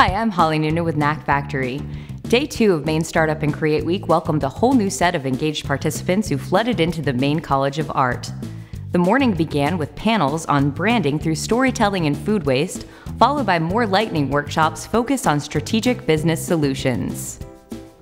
Hi, I'm Holly Nunan with Knack Factory. Day 2 of Maine Startup and Create Week welcomed a whole new set of engaged participants who flooded into the Maine College of Art. The morning began with panels on branding through storytelling and food waste, followed by more lightning workshops focused on strategic business solutions.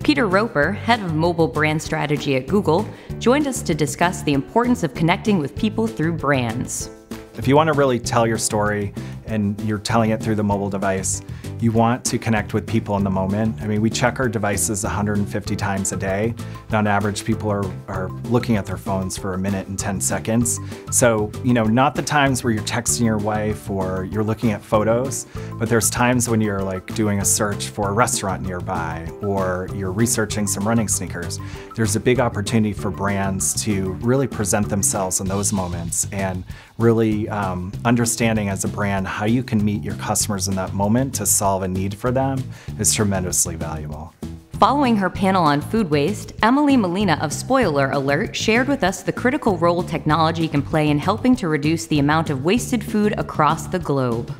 Peter Roper, head of mobile brand strategy at Google, joined us to discuss the importance of connecting with people through brands. If you want to really tell your story and you're telling it through the mobile device, you want to connect with people in the moment. I mean, we check our devices 150 times a day. And on average, people are looking at their phones for 1 minute and 10 seconds. So, not the times where you're texting your wife or you're looking at photos, but there's times when you're like doing a search for a restaurant nearby or you're researching some running sneakers. There's a big opportunity for brands to really present themselves in those moments and really understanding as a brand how you can meet your customers in that moment to solve a need for them is tremendously valuable. Following her panel on food waste, Malina of Spoiler Alert shared with us the critical role technology can play in helping to reduce the amount of wasted food across the globe.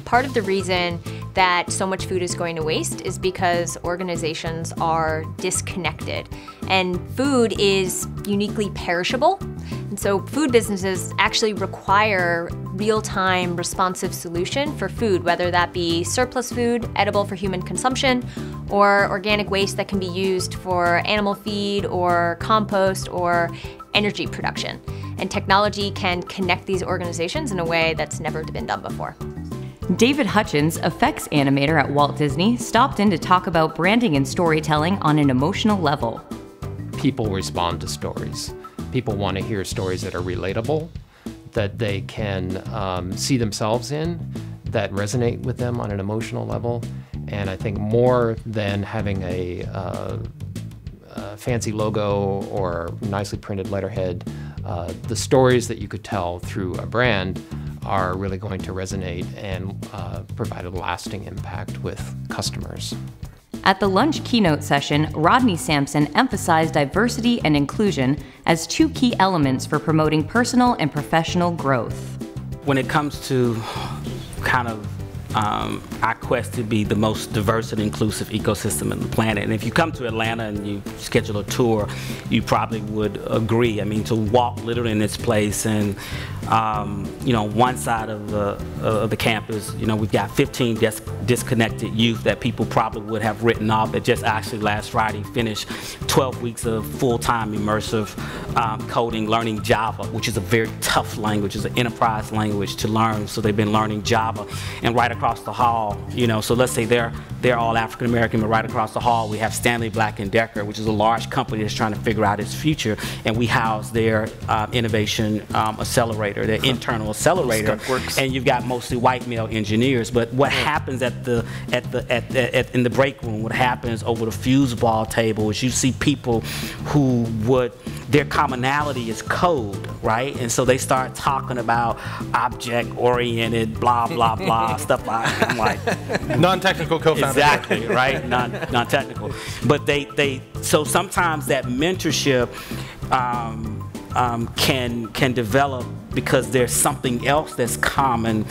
Part of the reason that so much food is going to waste is because organizations are disconnected, and food is uniquely perishable. And so food businesses actually require real-time responsive solution for food, whether that be surplus food, edible for human consumption, or organic waste that can be used for animal feed or compost or energy production. And technology can connect these organizations in a way that's never been done before. David Hutchins, effects animator at Walt Disney, stopped in to talk about branding and storytelling on an emotional level. People respond to stories. People want to hear stories that are relatable, that they can see themselves in, that resonate with them on an emotional level. And I think more than having a fancy logo or nicely printed letterhead, the stories that you could tell through a brand are really going to resonate and provide a lasting impact with customers. At the lunch keynote session, Rodney Sampson emphasized diversity and inclusion as 2 key elements for promoting personal and professional growth. When it comes to kind of our quest to be the most diverse and inclusive ecosystem on the planet. And if you come to Atlanta and you schedule a tour, you probably would agree. I mean, to walk literally in this place and, one side of the campus, we've got 15 disconnected youth that people probably would have written off that just actually last Friday finished 12 weeks of full-time immersive coding, learning Java, which is a very tough language. It's an enterprise language to learn, so they've been learning Java. And right across the hall, so let's say they're all African American, but right across the hall we have Stanley Black & Decker, which is a large company that's trying to figure out its future, and we house their innovation accelerator, their internal accelerator, and you've got mostly white male engineers. But what happens in the break room, what happens over the foosball table is you see people who their commonality is code, right? And so they start talking about object-oriented, blah, blah, blah, stuff like non-technical co-founder. Exactly, right? Non-technical. But so sometimes that mentorship can develop because there's something else that's common.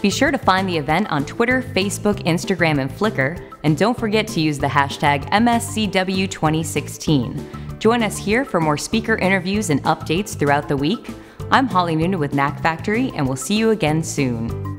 Be sure to find the event on Twitter, Facebook, Instagram, and Flickr, and don't forget to use the hashtag MSCW2016. Join us here for more speaker interviews and updates throughout the week. I'm Holly Nunan with Knack Factory, and we'll see you again soon.